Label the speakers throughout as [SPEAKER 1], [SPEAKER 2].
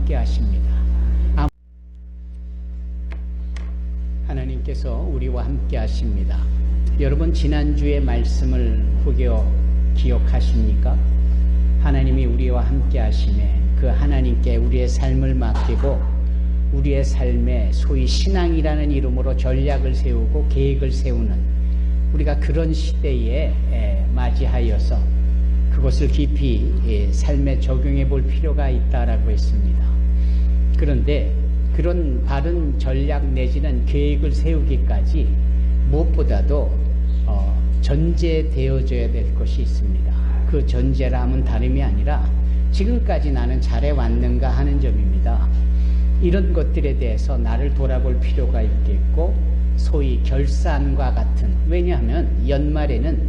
[SPEAKER 1] 함께 하십니다. 하나님께서 우리와 함께 하십니다. 여러분, 지난주의 말씀을 혹여 기억하십니까? 하나님이 우리와 함께 하심에 그 하나님께 우리의 삶을 맡기고 우리의 삶에 소위 신앙이라는 이름으로 전략을 세우고 계획을 세우는 우리가 그런 시대에 맞이하여서 그것을 깊이 삶에 적용해 볼 필요가 있다라고 했습니다. 그런데 그런 바른 전략 내지는 계획을 세우기까지 무엇보다도 전제되어져야 될 것이 있습니다. 그 전제라면 다름이 아니라 지금까지 나는 잘해왔는가 하는 점입니다. 이런 것들에 대해서 나를 돌아볼 필요가 있겠고 소위 결산과 같은, 왜냐하면 연말에는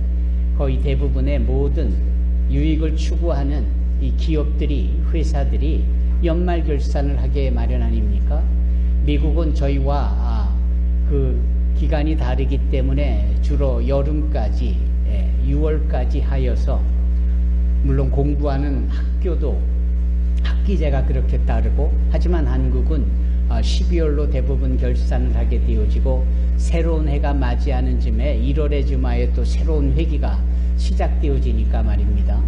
[SPEAKER 1] 거의 대부분의 모든 유익을 추구하는 이 기업들이, 회사들이 연말 결산을 하게 마련 아닙니까? 미국은 저희와 그 기간이 다르기 때문에 주로 여름까지 6월까지 하여서, 물론 공부하는 학교도 학기제가 그렇게 따르고, 하지만 한국은 12월로 대부분 결산을 하게 되어지고 새로운 해가 맞이하는 즈음에 1월에 즈음에 또 새로운 회기가 시작되어지니까 말입니다.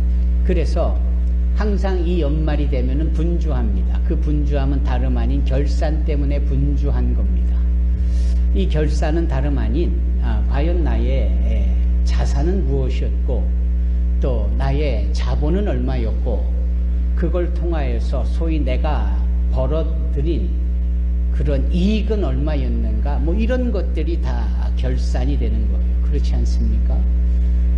[SPEAKER 1] 그래서 항상 이 연말이 되면은 분주합니다. 그 분주함은 다름 아닌 결산 때문에 분주한 겁니다. 이 결산은 다름 아닌 과연 나의 자산은 무엇이었고 또 나의 자본은 얼마였고 그걸 통하여서 소위 내가 벌어들인 그런 이익은 얼마였는가, 뭐 이런 것들이 다 결산이 되는 거예요. 그렇지 않습니까?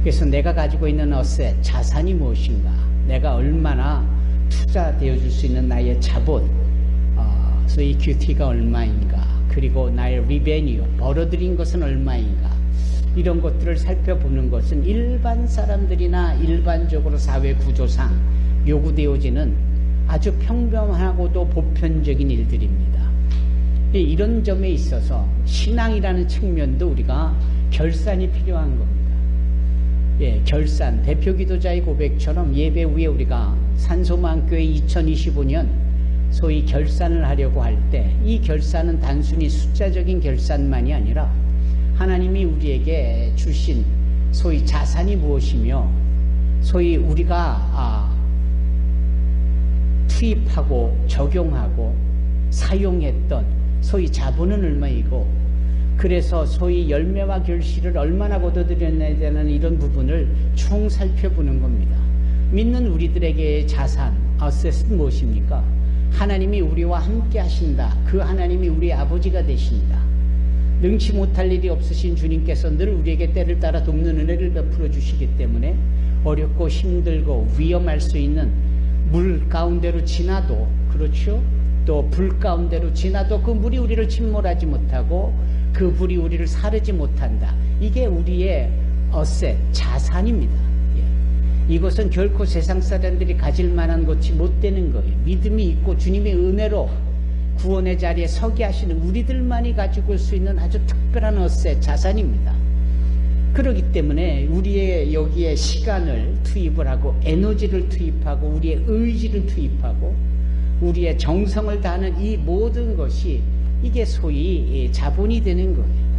[SPEAKER 1] 그래서 내가 가지고 있는 어셋, 자산이 무엇인가, 내가 얼마나 투자되어 줄 수 있는 나의 자본, 소위 이큐티가 얼마인가, 그리고 나의 리베뉴, 벌어들인 것은 얼마인가, 이런 것들을 살펴보는 것은 일반 사람들이나 일반적으로 사회 구조상 요구되어지는 아주 평범하고도 보편적인 일들입니다. 이런 점에 있어서 신앙이라는 측면도 우리가 결산이 필요한 겁니다. 결산, 대표기도자의 고백처럼 예배 후에 우리가 산소마음교회 2025년 소위 결산을 하려고 할 때 이 결산은 단순히 숫자적인 결산만이 아니라 하나님이 우리에게 주신 소위 자산이 무엇이며 소위 우리가 투입하고 적용하고 사용했던 소위 자본은 얼마이고, 그래서 소위 열매와 결실을 얼마나 거둬들여내야 되는 이런 부분을 총 살펴보는 겁니다. 믿는 우리들에게의 자산, 어셋은 무엇입니까? 하나님이 우리와 함께 하신다. 그 하나님이 우리의 아버지가 되신다. 능치 못할 일이 없으신 주님께서 늘 우리에게 때를 따라 돕는 은혜를 베풀어 주시기 때문에 어렵고 힘들고 위험할 수 있는 물 가운데로 지나도, 그렇죠? 또 불 가운데로 지나도 그 물이 우리를 침몰하지 못하고 그 불이 우리를 사르지 못한다. 이게 우리의 어셋, 자산입니다. 이것은 결코 세상 사람들이 가질 만한 것이 못 되는 거예요. 믿음이 있고 주님의 은혜로 구원의 자리에 서게 하시는 우리들만이 가지고 올 수 있는 아주 특별한 어셋, 자산입니다. 그렇기 때문에 우리의 여기에 시간을 투입을 하고 에너지를 투입하고 우리의 의지를 투입하고 우리의 정성을 다하는 이 모든 것이 이게 소위 자본이 되는 거예요.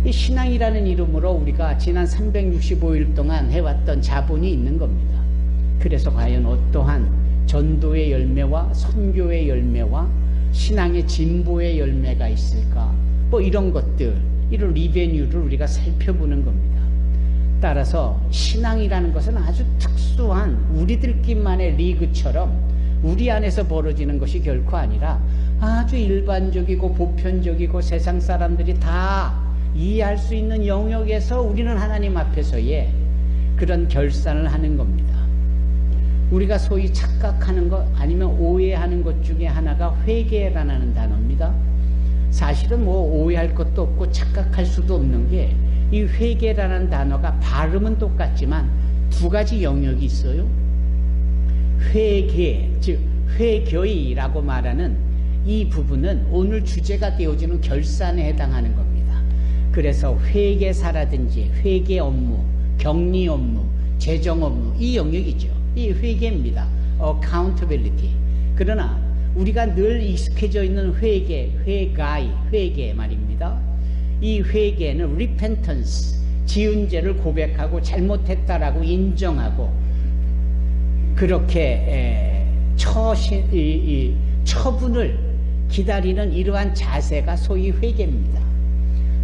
[SPEAKER 1] 이 신앙이라는 이름으로 우리가 지난 365일 동안 해왔던 자본이 있는 겁니다. 그래서 과연 어떠한 전도의 열매와 선교의 열매와 신앙의 진보의 열매가 있을까? 뭐 이런 것들, 이런 리베뉴를 우리가 살펴보는 겁니다. 따라서 신앙이라는 것은 아주 특수한 우리들끼만의 리그처럼 우리 안에서 벌어지는 것이 결코 아니라 아주 일반적이고 보편적이고 세상 사람들이 다 이해할 수 있는 영역에서 우리는 하나님 앞에서의 그런 결산을 하는 겁니다. 우리가 소위 착각하는 것 아니면 오해하는 것 중에 하나가 회개라는 단어입니다. 사실은 뭐 오해할 것도 없고 착각할 수도 없는 게 이 회개라는 단어가 발음은 똑같지만 두 가지 영역이 있어요. 회개, 즉 회교이라고 말하는 이 부분은 오늘 주제가 되어지는 결산에 해당하는 겁니다. 그래서 회계사라든지 회계 업무, 격리 업무, 재정 업무, 이 영역이죠. 이 회계입니다. accountability. 그러나 우리가 늘 익숙해져 있는 회개 말입니다. 이 회개는 repentance, 지은 죄를 고백하고 잘못했다라고 인정하고 그렇게 처분을 기다리는 이러한 자세가 소위 회개입니다.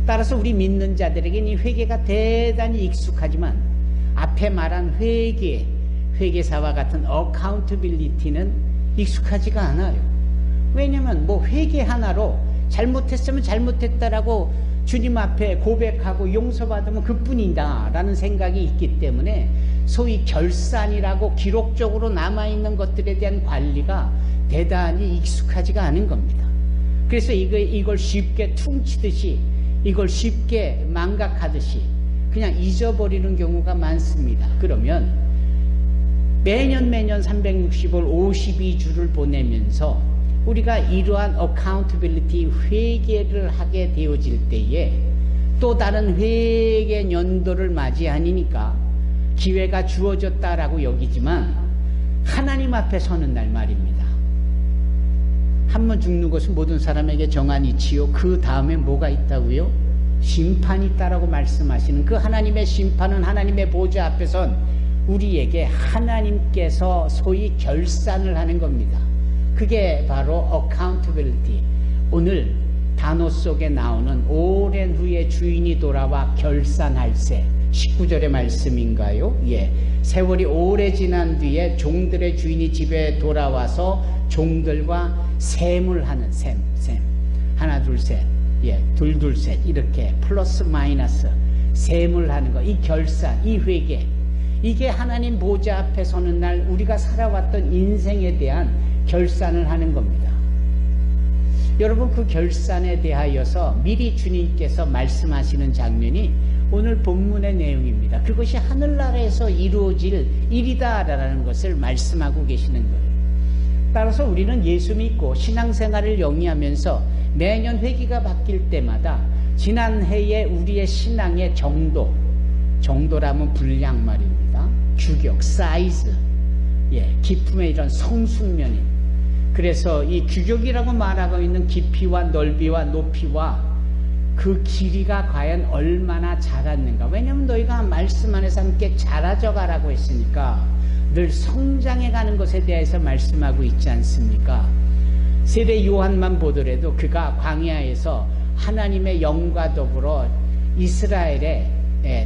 [SPEAKER 1] 따라서 우리 믿는 자들에게는 이 회개가 대단히 익숙하지만 앞에 말한 회개사와 같은 accountability는 익숙하지가 않아요. 왜냐하면 뭐 회개 하나로 잘못했으면 잘못했다라고 주님 앞에 고백하고 용서받으면 그뿐이다 라는 생각이 있기 때문에 소위 결산이라고 기록적으로 남아있는 것들에 대한 관리가 대단히 익숙하지가 않은 겁니다. 그래서 이걸 쉽게 퉁치듯이 이걸 쉽게 망각하듯이 그냥 잊어버리는 경우가 많습니다. 그러면 매년 365일 52주를 보내면서 우리가 이러한 accountability 회개를 하게 되어질 때에 또 다른 회개 연도를 맞이하니까 기회가 주어졌다라고 여기지만 하나님 앞에 서는 날 말입니다. 한 번 죽는 것은 모든 사람에게 정한 이치요. 그 다음에 뭐가 있다고요? 심판이 있다라고 말씀하시는 그 하나님의 심판은 하나님의 보좌 앞에 선 우리에게 하나님께서 소위 결산을 하는 겁니다. 그게 바로 accountability. 오늘 단어 속에 나오는 오랜 후에 주인이 돌아와 결산할세. 19절의 말씀인가요? 예. 세월이 오래 지난 뒤에 종들의 주인이 집에 돌아와서 종들과 셈을 하는 셈. 하나, 둘, 셋. 예. 둘, 셋. 이렇게 플러스 마이너스 셈을 하는 거. 이 결산, 이 회개. 이게 하나님 보좌 앞에 서는 날 우리가 살아왔던 인생에 대한 결산을 하는 겁니다. 여러분, 그 결산에 대하여서 미리 주님께서 말씀하시는 장면이 오늘 본문의 내용입니다. 그것이 하늘나라에서 이루어질 일이다라는 것을 말씀하고 계시는 거예요. 따라서 우리는 예수 믿고 신앙생활을 영위하면서 매년 회기가 바뀔 때마다 지난 해에 우리의 신앙의 정도라면 분량 말입니다. 규격, 사이즈, 기품의 이런 성숙면이. 그래서 이 규격이라고 말하고 있는 깊이와 넓이와 높이와 그 길이가 과연 얼마나 자랐는가. 왜냐하면 너희가 말씀 안에서 함께 자라져 가라고 했으니까 늘 성장해가는 것에 대해서 말씀하고 있지 않습니까? 세례 요한만 보더라도 그가 광야에서 하나님의 영과 더불어 이스라엘에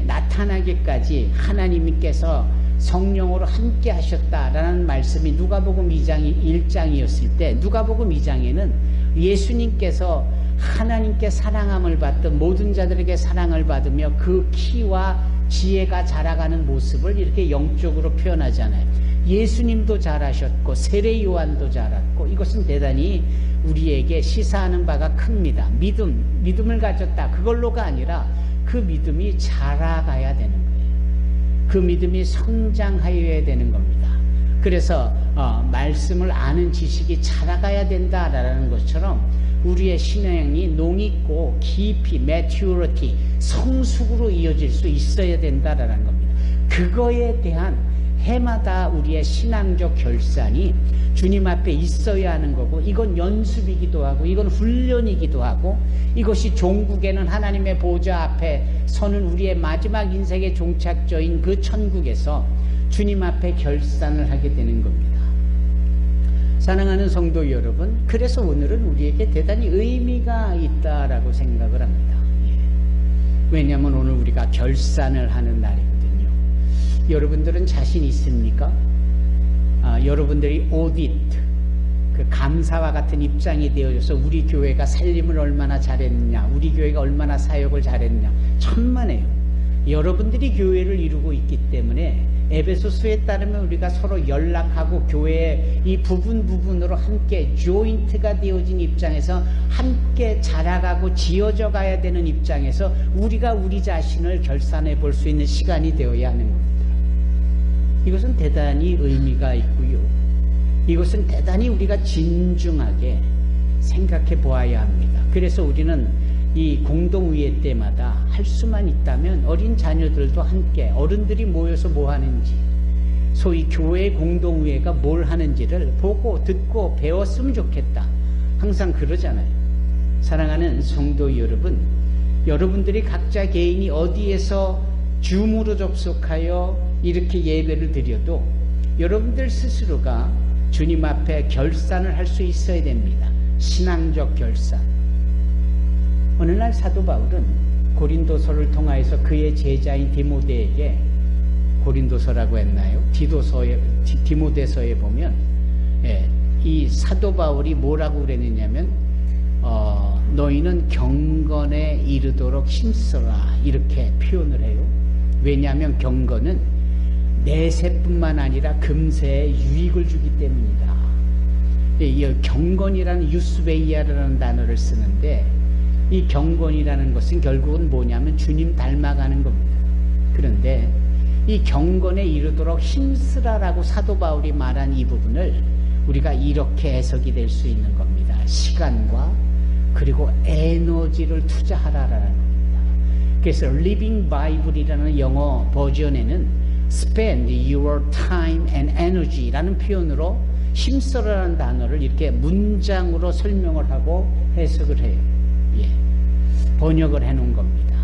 [SPEAKER 1] 나타나기까지 하나님께서 성령으로 함께 하셨다라는 말씀이 누가복음 1장이었을 때 누가복음 2장에는 예수님께서 하나님께 사랑함을 받던 모든 자들에게 사랑을 받으며 그 키와 지혜가 자라가는 모습을 이렇게 영적으로 표현하잖아요. 예수님도 잘하셨고 세례 요한도 잘했고 이것은 대단히 우리에게 시사하는 바가 큽니다. 믿음을 가졌다. 그걸로가 아니라 그 믿음이 자라가야 되는 거예요. 그 믿음이 성장하여야 되는 겁니다. 그래서 말씀을 아는 지식이 자라가야 된다라는 것처럼 우리의 신앙이 농익고 깊이 maturity, 성숙으로 이어질 수 있어야 된다라는 겁니다. 그거에 대한 해마다 우리의 신앙적 결산이 주님 앞에 있어야 하는 거고 이건 연습이기도 하고 이건 훈련이기도 하고 이것이 종국에는 하나님의 보좌 앞에 서는 우리의 마지막 인생의 종착지인 그 천국에서 주님 앞에 결산을 하게 되는 겁니다. 사랑하는 성도 여러분, 그래서 오늘은 우리에게 대단히 의미가 있다라고 생각을 합니다. 왜냐하면 오늘 우리가 결산을 하는 날이거든요. 여러분들은 자신 있습니까? 여러분들이 오디트, 그 감사와 같은 입장이 되어져서 우리 교회가 살림을 얼마나 잘했느냐, 우리 교회가 얼마나 사역을 잘했느냐, 천만에요. 여러분들이 교회를 이루고 있기 때문에 에베소서에 따르면 우리가 서로 연락하고 교회의 이 부분으로 함께 조인트가 되어진 입장에서 함께 자라가고 지어져 가야 되는 입장에서 우리가 우리 자신을 결산해 볼 수 있는 시간이 되어야 하는 겁니다. 이것은 대단히 의미가 있고요. 이것은 대단히 우리가 진중하게 생각해 보아야 합니다. 그래서 우리는 이 공동의회 때마다 할 수만 있다면 어린 자녀들도 함께 어른들이 모여서 뭐 하는지 소위 교회 공동회가 뭘 하는지를 보고 듣고 배웠으면 좋겠다. 항상 그러잖아요. 사랑하는 성도 여러분, 여러분들이 각자 개인이 어디에서 줌으로 접속하여 이렇게 예배를 드려도 여러분들 스스로가 주님 앞에 결산을 할 수 있어야 됩니다. 신앙적 결산. 어느 날 사도 바울은 고린도서를 통하여서 그의 제자인 디모데에게, 고린도서라고 했나요? 디모데서에 보면 이 사도 바울이 뭐라고 그랬느냐면 너희는 경건에 이르도록 힘써라, 이렇게 표현을 해요. 왜냐하면 경건은 내세뿐만 아니라 금세에 유익을 주기 때문이다. 이 경건이라는 유스베이아라는 단어를 쓰는데, 이 경건이라는 것은 결국은 뭐냐면 주님 닮아가는 겁니다. 그런데 이 경건에 이르도록 힘쓰라라고 사도 바울이 말한 이 부분을 우리가 이렇게 해석이 될 수 있는 겁니다. 시간과 그리고 에너지를 투자하라라는 겁니다. 그래서 Living Bible이라는 영어 버전에는 Spend your time and energy라는 표현으로 힘써라는 단어를 이렇게 문장으로 설명을 하고 해석을 해요. 번역을 해놓은 겁니다.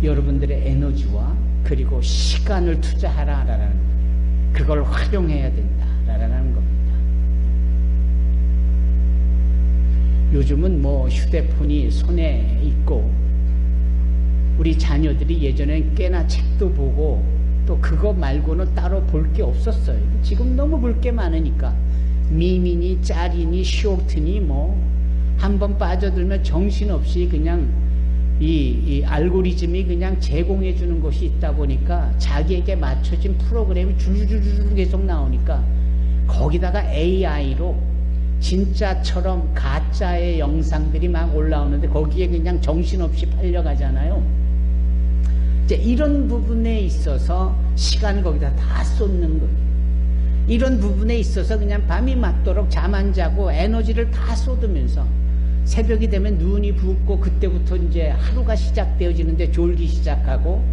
[SPEAKER 1] 여러분들의 에너지와 그리고 시간을 투자하라라는 거예요. 그걸 활용해야 된다라는 겁니다. 요즘은 뭐 휴대폰이 손에 있고 우리 자녀들이 예전엔 꽤나 책도 보고 또 그거 말고는 따로 볼 게 없었어요. 지금 너무 볼 게 많으니까 밈이니 짤이니 쇼트니 뭐 한번 빠져들면 정신없이 그냥 이 알고리즘이 그냥 제공해 주는 것이 있다 보니까 자기에게 맞춰진 프로그램이 줄줄줄 계속 나오니까 거기다가 AI로 진짜처럼 가짜의 영상들이 막 올라오는데 거기에 그냥 정신없이 팔려가잖아요. 이제 이런 부분에 있어서 시간을 거기다 다 쏟는 거예요. 이런 부분에 있어서 그냥 밤이 맞도록 잠 안 자고 에너지를 다 쏟으면서 새벽이 되면 눈이 붓고 그때부터 이제 하루가 시작되어지는데 졸기 시작하고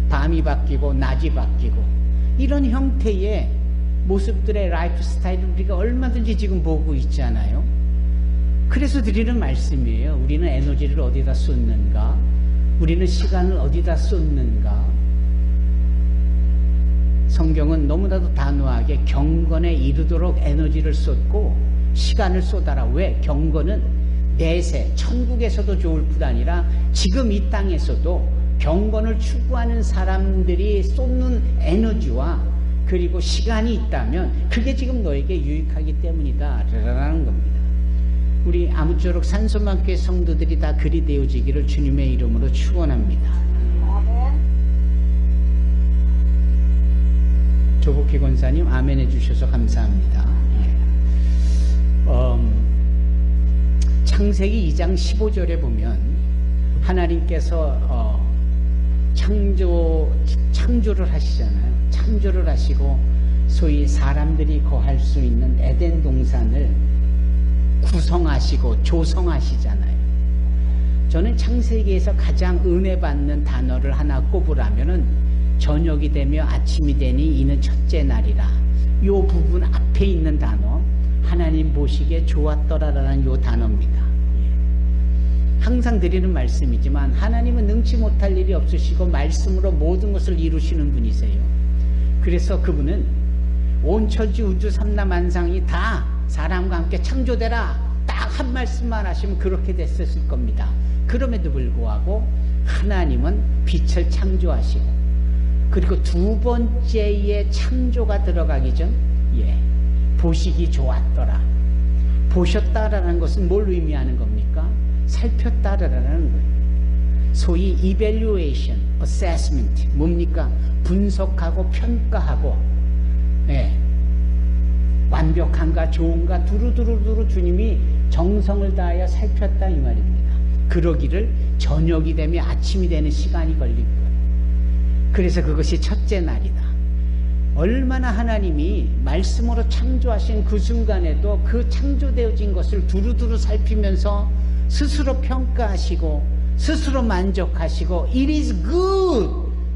[SPEAKER 1] 밤이 바뀌고 낮이 바뀌고 이런 형태의 모습들의 라이프 스타일을 우리가 얼마든지 지금 보고 있잖아요. 그래서 드리는 말씀이에요. 우리는 에너지를 어디다 쏟는가? 우리는 시간을 어디다 쏟는가? 성경은 너무나도 단호하게 경건에 이르도록 에너지를 쏟고 시간을 쏟아라. 왜? 경건은 내세, 천국에서도 좋을 뿐 아니라 지금 이 땅에서도 경건을 추구하는 사람들이 쏟는 에너지와 그리고 시간이 있다면 그게 지금 너에게 유익하기 때문이다 라는 겁니다. 우리 아무쪼록 산소만교회 성도들이 다 그리 되어지기를 주님의 이름으로 축원합니다. 조복희 권사님 아멘 해주셔서 감사합니다. 창세기 2장 15절에 보면 하나님께서 창조를 하시잖아요. 창조를 하시고 소위 사람들이 거할 수 있는 에덴 동산을 구성하시고 조성하시잖아요. 저는 창세기에서 가장 은혜 받는 단어를 하나 꼽으라면은 저녁이 되며 아침이 되니 이는 첫째 날이라. 요 부분 앞에 있는 단어 하나님 보시기에 좋았더라라는 요 단어입니다. 항상 드리는 말씀이지만 하나님은 능치 못할 일이 없으시고 말씀으로 모든 것을 이루시는 분이세요. 그래서 그분은 온 천지 우주 삼라만상이 다 사람과 함께 창조되라 딱 한 말씀만 하시면 그렇게 됐었을 겁니다. 그럼에도 불구하고 하나님은 빛을 창조하시고 그리고 두 번째의 창조가 들어가기 전 보시기 좋았더라. 보셨다라는 것은 뭘 의미하는 겁니까? 살폈다라는 거예요. 소위 evaluation, assessment 뭡니까? 분석하고 평가하고 완벽한가 좋은가 두루두루 주님이 정성을 다하여 살폈다 이 말입니다. 그러기를 저녁이 되면 아침이 되는 시간이 걸릴 거예요. 그래서 그것이 첫째 날이다. 얼마나 하나님이 말씀으로 창조하신 그 순간에도 그 창조되어진 것을 두루두루 살피면서 스스로 평가하시고 스스로 만족하시고 It is good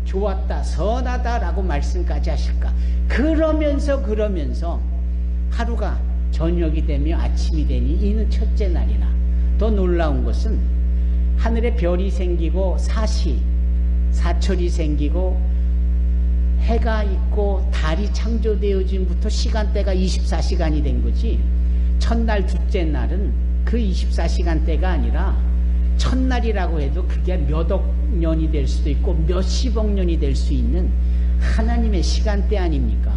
[SPEAKER 1] 좋았다, 선하다라고 말씀까지 하실까? 그러면서 하루가 저녁이 되며 아침이 되니 이는 첫째 날이라. 더 놀라운 것은 하늘에 별이 생기고 사철이 생기고 해가 있고 달이 창조되어짐부터 시간대가 24시간이 된 거지. 첫날 둘째 날은 그 24시간대가 아니라 첫날이라고 해도 그게 몇억 년이 될 수도 있고 몇십억 년이 될 수 있는 하나님의 시간대 아닙니까?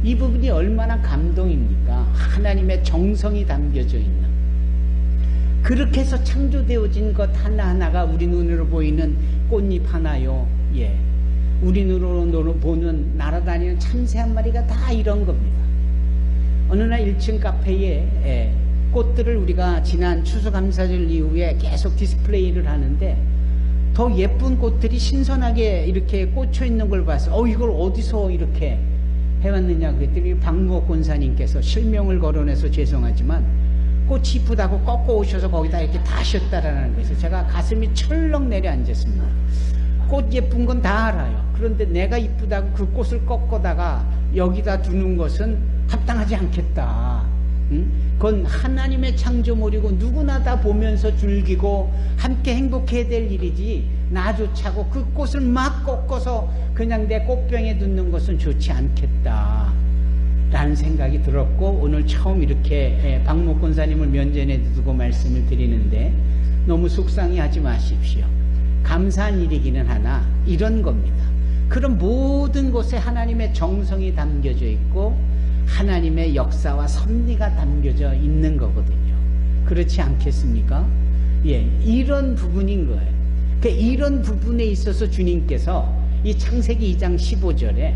[SPEAKER 1] 이 부분이 얼마나 감동입니까? 하나님의 정성이 담겨져 있는, 그렇게 해서 창조되어진 것 하나하나가 우리 눈으로 보이는 꽃잎 하나요, 예, 우리 눈으로 보는 날아다니는 참새 한 마리가 다 이런 겁니다. 어느 날 1층 카페에 꽃들을 우리가 지난 추수감사절 이후에 계속 디스플레이를 하는데 더 예쁜 꽃들이 신선하게 이렇게 꽂혀 있는 걸 봐서 이걸 어디서 이렇게 해왔느냐 그랬더니 박무옥 권사님께서 실명을 거론해서 죄송하지만 꽃이 이쁘다고 꺾어 오셔서 거기다 이렇게 다셨다라는 거에서 제가 가슴이 철렁 내려앉았습니다. 꽃 예쁜 건 다 알아요. 그런데 내가 이쁘다고 그 꽃을 꺾어다가 여기다 두는 것은 합당하지 않겠다. 그건 하나님의 창조물이고 누구나 다 보면서 즐기고 함께 행복해야 될 일이지, 나조차고 그 꽃을 막 꺾어서 그냥 내 꽃병에 두는 것은 좋지 않겠다 라는 생각이 들었고, 오늘 처음 이렇게 박목 권사님을 면전에 두고 말씀을 드리는데 너무 속상해하지 마십시오. 감사한 일이기는 하나 이런 겁니다. 그런 모든 곳에 하나님의 정성이 담겨져 있고 하나님의 역사와 섭리가 담겨져 있는 거거든요. 그렇지 않겠습니까? 예, 이런 부분인 거예요. 그러니까 이런 부분에 있어서 주님께서 이 창세기 2장 15절에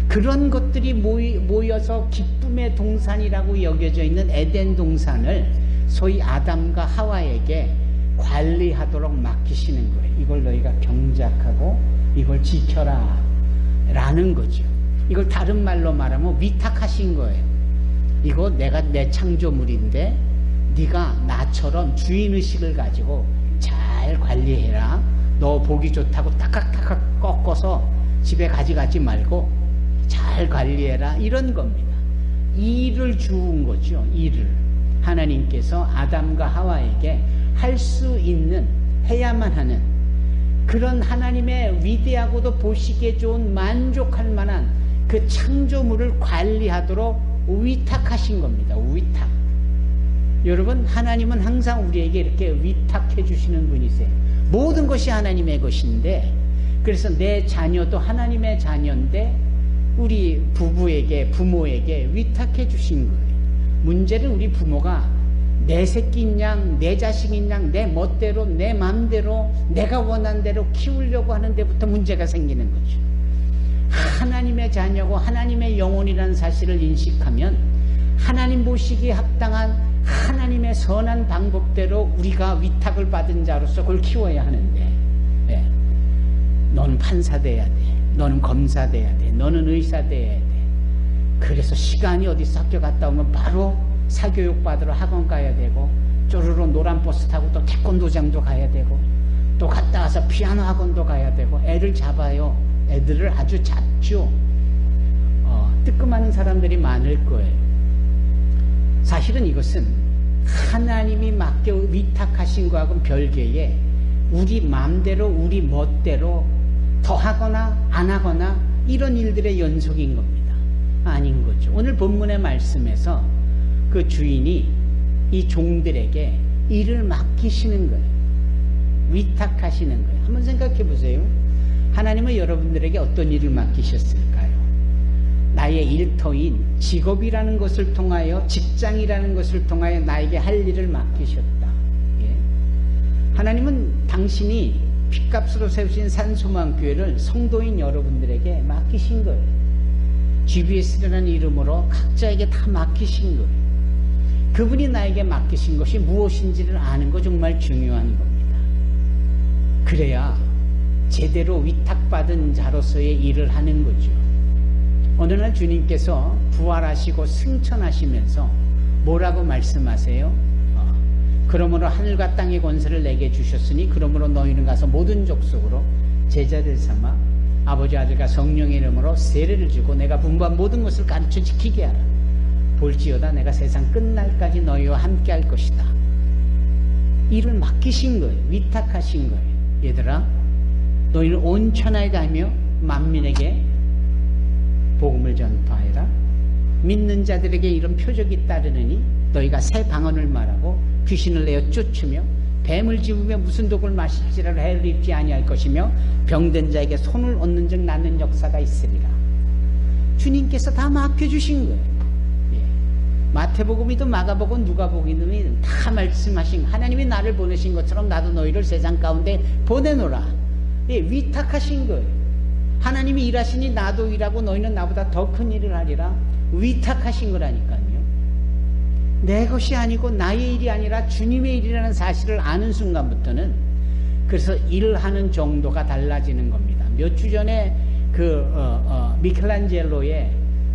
[SPEAKER 1] 그런 것들이 모여서 기쁨의 동산이라고 여겨져 있는 에덴 동산을 소위 아담과 하와에게 관리하도록 맡기시는 거예요. 이걸 너희가 경작하고 이걸 지켜라 라는 거죠. 이걸 다른 말로 말하면 위탁하신 거예요. 이거 내가 내 창조물인데 네가 나처럼 주인의식을 가지고 잘 관리해라. 너 보기 좋다고 딱딱딱 꺾어서 집에 가져가지 말고 잘 관리해라, 이런 겁니다. 일을 주운 거죠. 일을 하나님께서 아담과 하와에게 할 수 있는, 해야만 하는 그런 하나님의 위대하고도 보시기에 좋은 만족할 만한 그 창조물을 관리하도록 위탁하신 겁니다. 위탁. 여러분, 하나님은 항상 우리에게 이렇게 위탁해 주시는 분이세요. 모든 것이 하나님의 것인데, 그래서 내 자녀도 하나님의 자녀인데 우리 부모에게 위탁해 주신 거예요. 문제는 우리 부모가 내 새끼인 양, 내 자식인 양, 내 멋대로, 내 마음대로, 내가 원한 대로 키우려고 하는 데부터 문제가 생기는 거죠. 하나님의 자녀고 하나님의 영혼이라는 사실을 인식하면 하나님 보시기에 합당한 하나님의 선한 방법대로 우리가 위탁을 받은 자로서 그걸 키워야 하는데, 네. 너는 판사 돼야 돼, 너는 검사 돼야 돼, 너는 의사 돼야 돼. 그래서 시간이 어디서 학교 갔다 오면 바로 사교육 받으러 학원 가야 되고, 쪼르르 노란 버스 타고 또 태권도장도 가야 되고, 또 갔다 와서 피아노 학원도 가야 되고, 애를 잡아요. 애들을 아주 잡죠. 뜨끔하는 사람들이 많을 거예요. 사실은 이것은 하나님이 맡겨 위탁하신 거하고는 별개의 우리 마음대로 우리 멋대로 더 하거나 안 하거나 이런 일들의 연속인 겁니다. 아닌 거죠. 오늘 본문의 말씀에서 그 주인이 이 종들에게 일을 맡기시는 거예요. 위탁하시는 거예요. 한번 생각해 보세요. 하나님은 여러분들에게 어떤 일을 맡기셨을까요? 나의 일터인 직업이라는 것을 통하여, 직장이라는 것을 통하여 나에게 할 일을 맡기셨다. 예? 하나님은 당신이 핏값으로 세우신 산소망교회를 성도인 여러분들에게 맡기신 거예요. GBS라는 이름으로 각자에게 다 맡기신 거예요. 그분이 나에게 맡기신 것이 무엇인지를 아는 거 정말 중요한 겁니다. 그래야 제대로 위탁받은 자로서의 일을 하는 거죠. 어느 날 주님께서 부활하시고 승천하시면서 뭐라고 말씀하세요? 그러므로 하늘과 땅의 권세를 내게 주셨으니 그러므로 너희는 가서 모든 족속으로 제자들 삼아 아버지, 아들과 성령의 이름으로 세례를 주고 내가 분부한 모든 것을 가르쳐 지키게 하라. 볼지어다 내가 세상 끝날까지 너희와 함께 할 것이다. 일을 맡기신 거예요. 위탁하신 거예요. 얘들아, 너희는 온 천하에 다니며 만민에게 복음을 전파해라. 믿는 자들에게 이런 표적이 따르느니 너희가 새 방언을 말하고 귀신을 내어 쫓으며 뱀을 집으며 무슨 독을 마실지라도 해를 입지 아니할 것이며 병든 자에게 손을 얹는 즉 낫는 역사가 있으리라. 주님께서 다 맡겨주신 거예요. 마태복음이든 마가복음 누가복음이든 다 말씀하신, 하나님이 나를 보내신 것처럼 나도 너희를 세상 가운데 보내노라. 위탁하신 거예요. 하나님이 일하시니 나도 일하고 너희는 나보다 더 큰 일을 하리라. 위탁하신 거라니까요. 내 것이 아니고 나의 일이 아니라 주님의 일이라는 사실을 아는 순간부터는, 그래서 일하는 정도가 달라지는 겁니다. 몇 주 전에 미켈란젤로의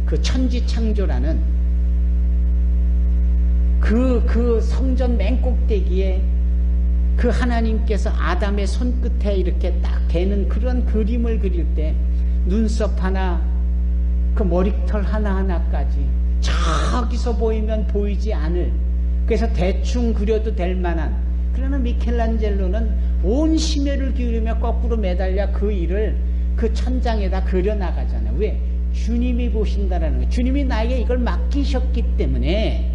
[SPEAKER 1] 그 천지창조라는 그 성전 맨 꼭대기에 그 하나님께서 아담의 손끝에 이렇게 딱 대는 그런 그림을 그릴 때 눈썹 하나, 그 머리털 하나하나까지 저기서 보이면 보이지 않을, 그래서 대충 그려도 될 만한, 그러나 미켈란젤로는 온 심혈을 기울이며 거꾸로 매달려 그 일을 그 천장에다 그려나가잖아요. 왜? 주님이 보신다라는 거예요. 주님이 나에게 이걸 맡기셨기 때문에,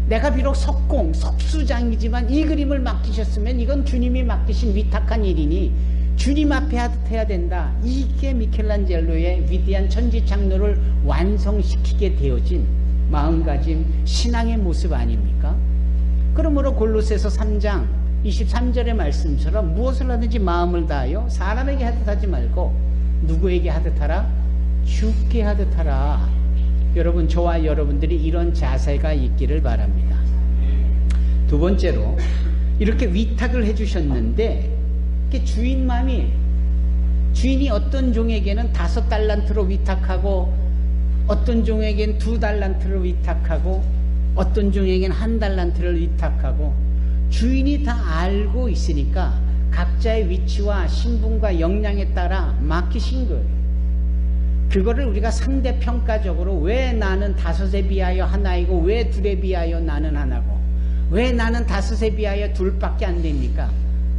[SPEAKER 1] 내가 비록 석수장이지만 이 그림을 맡기셨으면 이건 주님이 맡기신 위탁한 일이니 주님 앞에 해야 된다. 이게 미켈란젤로의 위대한 천지창조를 완성시키게 되어진 마음가짐, 신앙의 모습 아닙니까? 그러므로 골로새서 3장 23절의 말씀처럼 무엇을 하든지 마음을 다하여 사람에게 하듯 하지 말고 누구에게 하듯 하라? 주께 하듯 하라. 여러분, 저와 여러분들이 이런 자세가 있기를 바랍니다. 두 번째로, 이렇게 위탁을 해주셨는데 주인 마음이, 주인이 어떤 종에게는 5달란트로 위탁하고 어떤 종에게는 2달란트를 위탁하고 어떤 종에게는 1달란트를 위탁하고, 주인이 다 알고 있으니까 각자의 위치와 신분과 역량에 따라 맡기신 거예요. 그거를 우리가 상대평가적으로 왜 나는 5에 비하여 하나이고 왜 2에 비하여 나는 하나고 왜 나는 5에 비하여 2밖에 안 됩니까?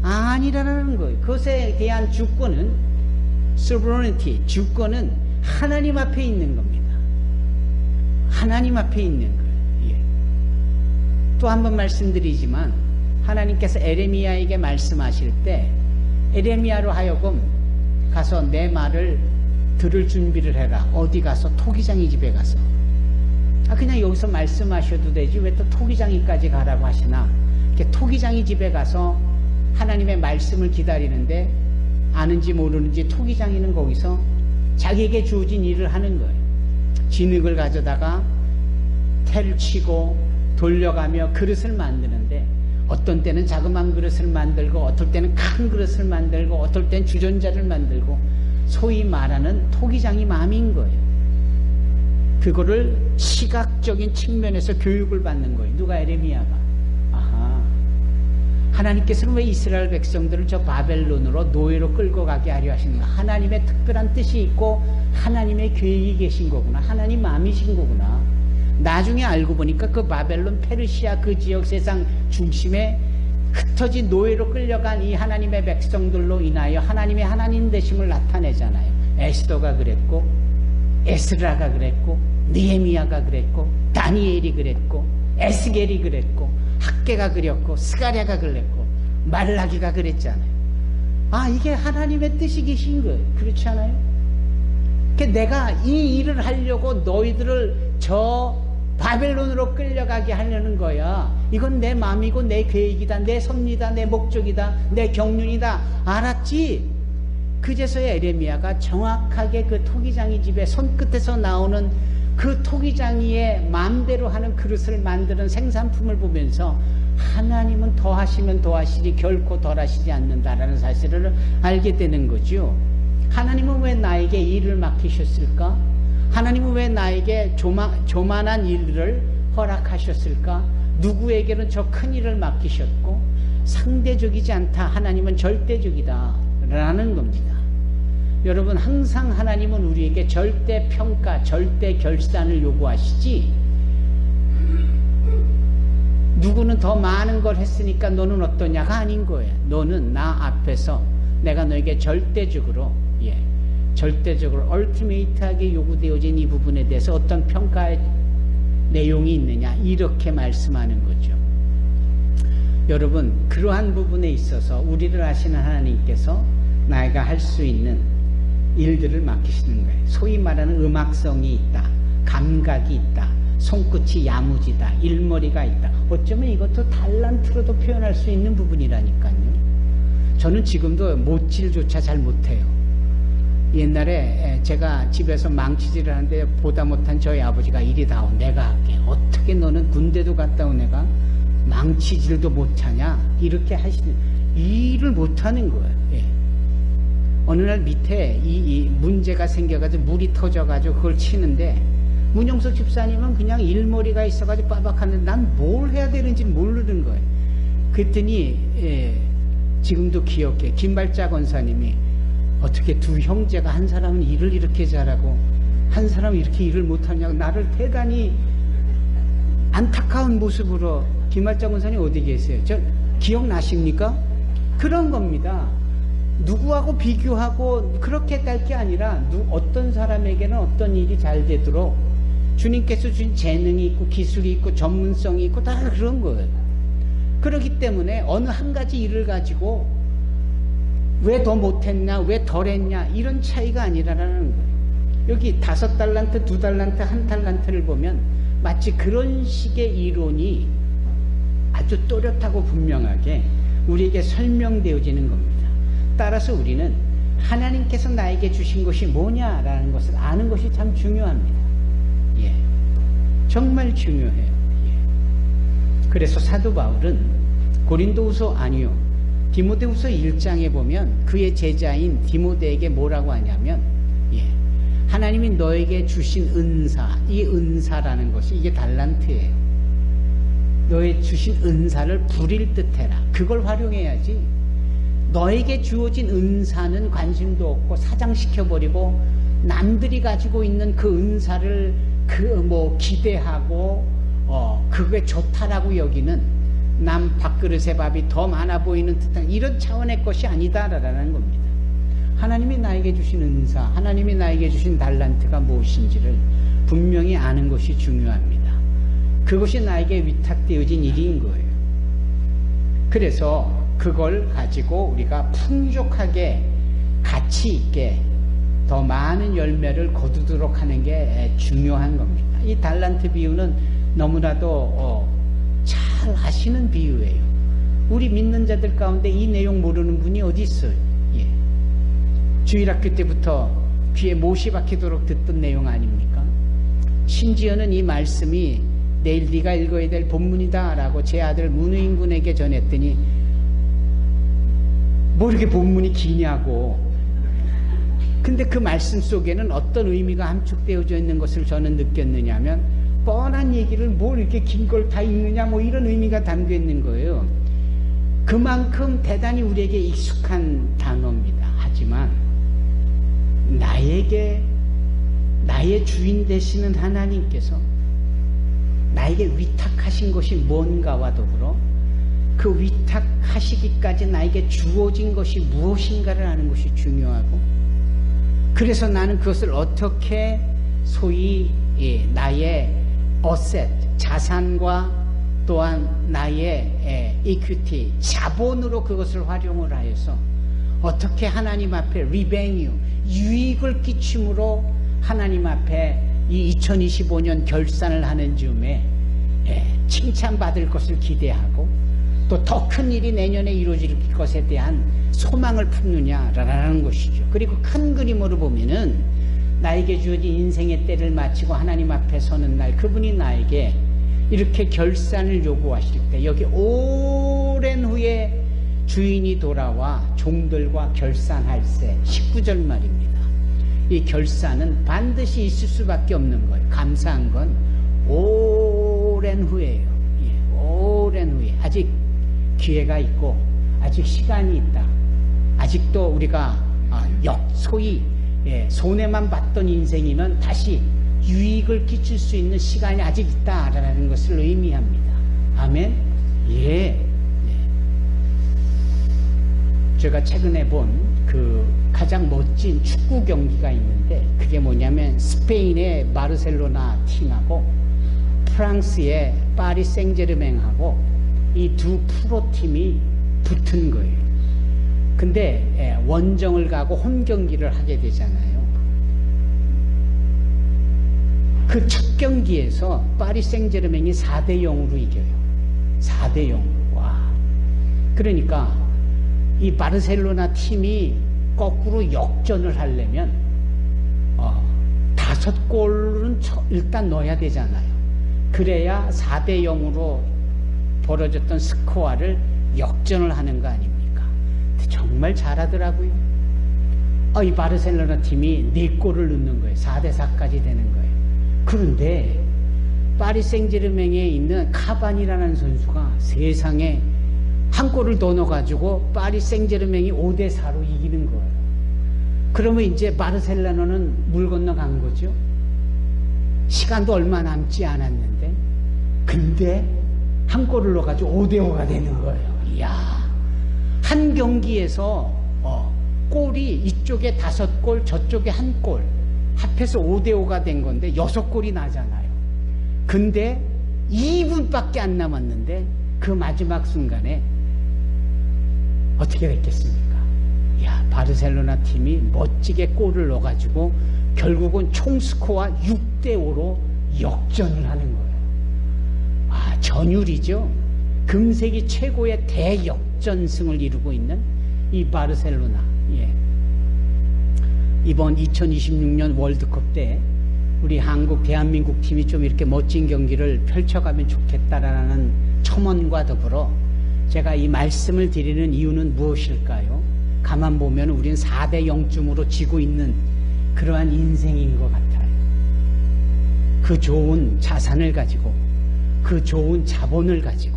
[SPEAKER 1] 아니라는 거예요. 그것에 대한 주권은 sovereignty, 주권은 하나님 앞에 있는 겁니다. 하나님 앞에 있는 거예요. 예. 또 한 번 말씀드리지만, 하나님께서 에레미야에게 말씀하실 때 에레미야로 하여금 가서 내 말을 들을 준비를 해라. 어디 가서? 토기장이 집에 가서. 그냥 여기서 말씀하셔도 되지 왜 또 토기장이까지 가라고 하시나? 토기장이 집에 가서 하나님의 말씀을 기다리는데 아는지 모르는지 토기장이는 거기서 자기에게 주어진 일을 하는 거예요. 진흙을 가져다가 태를 치고 돌려가며 그릇을 만드는데, 어떤 때는 자그마한 그릇을 만들고 어떨 때는 큰 그릇을 만들고 어떨 때는 주전자를 만들고, 소위 말하는 토기장이 마음인 거예요. 그거를 시각적인 측면에서 교육을 받는 거예요. 누가? 에레미야가. 아하, 하나님께서는 왜 이스라엘 백성들을 저 바벨론으로 노예로 끌고 가게 하려 하시는가? 하나님의 특별한 뜻이 있고 하나님의 계획이 계신 거구나. 하나님 마음이신 거구나. 나중에 알고 보니까 그 바벨론, 페르시아 그 지역 세상 중심에 흩어진 노예로 끌려간 이 하나님의 백성들로 인하여 하나님의 하나님 되심을 나타내잖아요. 에스더가 그랬고, 에스라가 그랬고, 느헤미야가 그랬고, 다니엘이 그랬고, 에스겔이 그랬고, 학개가 그랬고, 스가랴가 그랬고, 말라기가 그랬잖아요. 이게 하나님의 뜻이 계신 거예요. 그렇지 않아요? 내가 이 일을 하려고 너희들을 저 바벨론으로 끌려가게 하려는 거야. 이건 내 마음이고 내 계획이다, 내 섭리다, 내 목적이다, 내 경륜이다. 알았지? 그제서야 에레미야가 정확하게 그 토기장이 집에 손끝에서 나오는 그 토기장이의 마음대로 하는 그릇을 만드는 생산품을 보면서 하나님은 더하시면 더하시리 결코 덜하시지 않는다라는 사실을 알게 되는 거죠. 하나님은 왜 나에게 일을 맡기셨을까? 하나님은 왜 나에게 조만한 일을 허락하셨을까? 누구에게는 저 큰 일을 맡기셨고, 상대적이지 않다. 하나님은 절대적이다 라는 겁니다. 여러분, 항상 하나님은 우리에게 절대 평가, 절대 결산을 요구하시지, 누구는 더 많은 걸 했으니까 너는 어떠냐가 아닌 거예요. 너는 나 앞에서 내가 너에게 절대적으로 얼티메이트하게 요구되어진 이 부분에 대해서 어떤 평가의 내용이 있느냐, 이렇게 말씀하는 거죠. 여러분, 그러한 부분에 있어서 우리를 아시는 하나님께서 나이가 할 수 있는 일들을 맡기시는 거예요. 소위 말하는 음악성이 있다, 감각이 있다, 손끝이 야무지다, 일머리가 있다. 어쩌면 이것도 달란트로도 표현할 수 있는 부분이라니까요. 저는 지금도 못질조차 잘 못해요. 옛날에 제가 집에서 망치질을 하는데 보다 못한 저희 아버지가 이리 다오, 내가 할게. 어떻게 너는 군대도 갔다 온 애가 망치질도 못하냐, 이렇게 하시는, 일을 못하는 거예요. 예. 어느 날 밑에 이 문제가 생겨가지고 물이 터져가지고 그걸 치는데, 문영석 집사님은 그냥 일머리가 있어가지고 빠박하는데 난 뭘 해야 되는지 모르는 거예요. 그랬더니 지금도 기억해. 김발자 권사님이, 어떻게 두 형제가, 한 사람은 일을 이렇게 잘하고 한 사람은 이렇게 일을 못하냐고 나를 대단히 안타까운 모습으로. 김발자 권사님 어디 계세요? 저 기억나십니까? 그런 겁니다. 누구하고 비교하고 그렇게 할 게 아니라 어떤 사람에게는 어떤 일이 잘 되도록 주님께서 주신 재능이 있고 기술이 있고 전문성이 있고 다 그런 거예요. 그렇기 때문에 어느 한 가지 일을 가지고 왜 더 못했냐, 왜 덜했냐, 이런 차이가 아니라는 거예요. 여기 5달란트, 2달란트, 1달란트를 보면 마치 그런 식의 이론이 아주 또렷하고 분명하게 우리에게 설명되어지는 겁니다. 따라서 우리는 하나님께서 나에게 주신 것이 뭐냐라는 것을 아는 것이 참 중요합니다. 예, 정말 중요해요. 예. 그래서 사도 바울은 고린도후서 아니요, 디모데후서 1장에 보면 그의 제자인 디모데에게 뭐라고 하냐면, 하나님이 너에게 주신 은사, 이 은사라는 것이 이게 달란트예요. 너의 주신 은사를 부릴 듯해라. 그걸 활용해야지. 너에게 주어진 은사는 관심도 없고 사장시켜버리고 남들이 가지고 있는 그 은사를 기대하고 그게 좋다라고 여기는, 남 밥그릇에 밥이 더 많아 보이는 듯한 이런 차원의 것이 아니다라는 겁니다. 하나님이 나에게 주신 은사, 하나님이 나에게 주신 달란트가 무엇인지를 분명히 아는 것이 중요합니다. 그것이 나에게 위탁되어진 일인 거예요. 그래서 그걸 가지고 우리가 풍족하게 가치 있게 더 많은 열매를 거두도록 하는 게 중요한 겁니다. 이 달란트 비유는 너무나도 잘 아시는 비유예요. 우리 믿는 자들 가운데 이 내용 모르는 분이 어디 있어요? 예. 주일학교 때부터 귀에 못이 박히도록 듣던 내용 아닙니까? 심지어는 이 말씀이 내일 네가 읽어야 될 본문이다 라고 제 아들 문우인 군에게 전했더니, 뭐 이렇게 본문이 기냐고. 근데 그 말씀 속에는 어떤 의미가 함축되어져 있는 것을 저는 느꼈느냐면, 뻔한 얘기를 뭘 이렇게 긴 걸 다 읽느냐, 뭐 이런 의미가 담겨 있는 거예요. 그만큼 대단히 우리에게 익숙한 단어입니다. 하지만 나의 주인 되시는 하나님께서 나에게 위탁하신 것이 뭔가와 더불어 그 위탁하시기까지 나에게 주어진 것이 무엇인가를 아는 것이 중요하고, 그래서 나는 그것을 어떻게 소위 나의 어셋, 자산과 또한 나의 이퀴티, 자본으로 그것을 활용을 하여서 어떻게 하나님 앞에 리베뉴, 유익을 끼침으로 하나님 앞에 이 2025년 결산을 하는 즈음에 칭찬받을 것을 기대하고 또 더 큰 일이 내년에 이루어질 것에 대한 소망을 품느냐라는 것이죠. 그리고 큰 그림으로 보면은 나에게 주어진 인생의 때를 마치고 하나님 앞에 서는 날, 그분이 나에게 이렇게 결산을 요구하실 때, 여기 오랜 후에 주인이 돌아와 종들과 결산할세, 19절 말입니다. 이 결산은 반드시 있을 수밖에 없는 거예요. 감사한 건 오랜 후에요. 오랜 후에. 아직 기회가 있고 아직 시간이 있다. 아직도 우리가 소위 손해만 봤던 인생이면 다시 유익을 끼칠 수 있는 시간이 아직 있다라는 것을 의미합니다. 아멘? 예. 제가 최근에 본 그 가장 멋진 축구 경기가 있는데 그게 뭐냐면 스페인의 바르셀로나 팀하고 프랑스의 파리 생제르맹하고 이 두 프로팀이 붙은 거예요. 근데 원정을 가고 홈 경기를 하게 되잖아요. 그 첫 경기에서 파리 생제르맹이 4대 0으로 이겨요. 4대 0으로. 와. 그러니까 이 바르셀로나 팀이 거꾸로 역전을 하려면 5골은 일단 넣어야 되잖아요. 그래야 4대 0으로 벌어졌던 스코어를 역전을 하는 거 아닙니까? 정말 잘하더라고요. 이 바르셀로나 팀이 4골을 넣는 거예요. 4대 4까지 되는 거예요. 그런데 파리 생제르맹에 있는 카반이라는 선수가 세상에 한 골을 더 넣어가지고 파리 생제르맹이 5대 4로 이기는 거예요. 그러면 이제 바르셀로나는 물 건너간 거죠. 시간도 얼마 남지 않았는데, 근데 한 골을 넣어가지고 5대 5가 되는 거예요. 이야, 한 경기에서 골이 이쪽에 5골, 저쪽에 1골, 합해서 5대 5가 된 건데 6골이 나잖아요. 근데 2분밖에 안 남았는데 그 마지막 순간에 어떻게 됐겠습니까? 야, 바르셀로나 팀이 멋지게 골을 넣어가지고 결국은 총 스코어 6대 5로 역전을 하는 거예요. 전율이죠. 금세기 최고의 대역전승을 이루고 있는 이 바르셀로나. 이번 2026년 월드컵 때 우리 한국 대한민국 팀이 좀 이렇게 멋진 경기를 펼쳐가면 좋겠다라는 첨언과 더불어 제가 이 말씀을 드리는 이유는 무엇일까요? 가만 보면 우리는 4대 0쯤으로 지고 있는 그러한 인생인 것 같아요. 그 좋은 자산을 가지고 그 좋은 자본을 가지고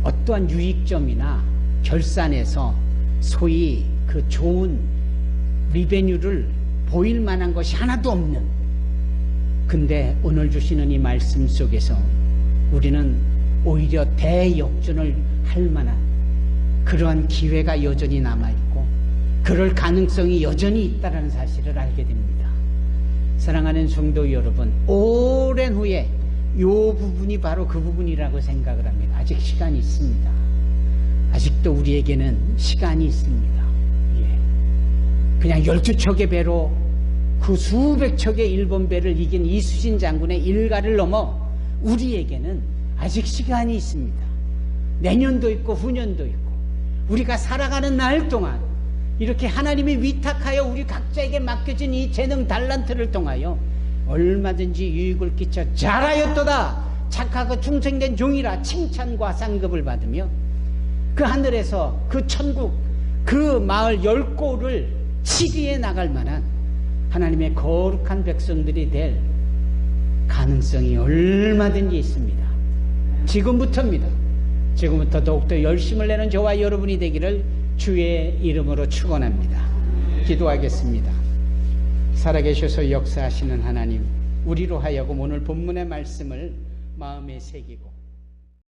[SPEAKER 1] 어떠한 유익점이나 결산에서 소위 그 좋은 리베뉴를 보일 만한 것이 하나도 없는, 근데 오늘 주시는 이 말씀 속에서 우리는 오히려 대역전을 할 만한 그러한 기회가 여전히 남아있고 그럴 가능성이 여전히 있다는 사실을 알게 됩니다. 사랑하는 성도 여러분, 오랜 후에 이 부분이 바로 그 부분이라고 생각을 합니다. 아직 시간이 있습니다. 아직도 우리에게는 시간이 있습니다. 그냥 12척의 배로 그 수백 척의 일본 배를 이긴 이수신 장군의 일가를 넘어 우리에게는 아직 시간이 있습니다. 내년도 있고 후년도 있고 우리가 살아가는 날 동안 이렇게 하나님이 위탁하여 우리 각자에게 맡겨진 이 재능 달란트를 통하여 얼마든지 유익을 끼쳐 잘하였도다 착하고 충성된 종이라 칭찬과 상급을 받으며 그 하늘에서 그 천국 그 마을 10골을 치리에 나갈 만한 하나님의 거룩한 백성들이 될 가능성이 얼마든지 있습니다. 지금부터입니다. 지금부터 더욱더 열심을 내는 저와 여러분이 되기를 주의 이름으로 축원합니다. 기도하겠습니다. 살아계셔서 역사하시는 하나님, 우리로 하여금 오늘 본문의 말씀을 마음에 새기고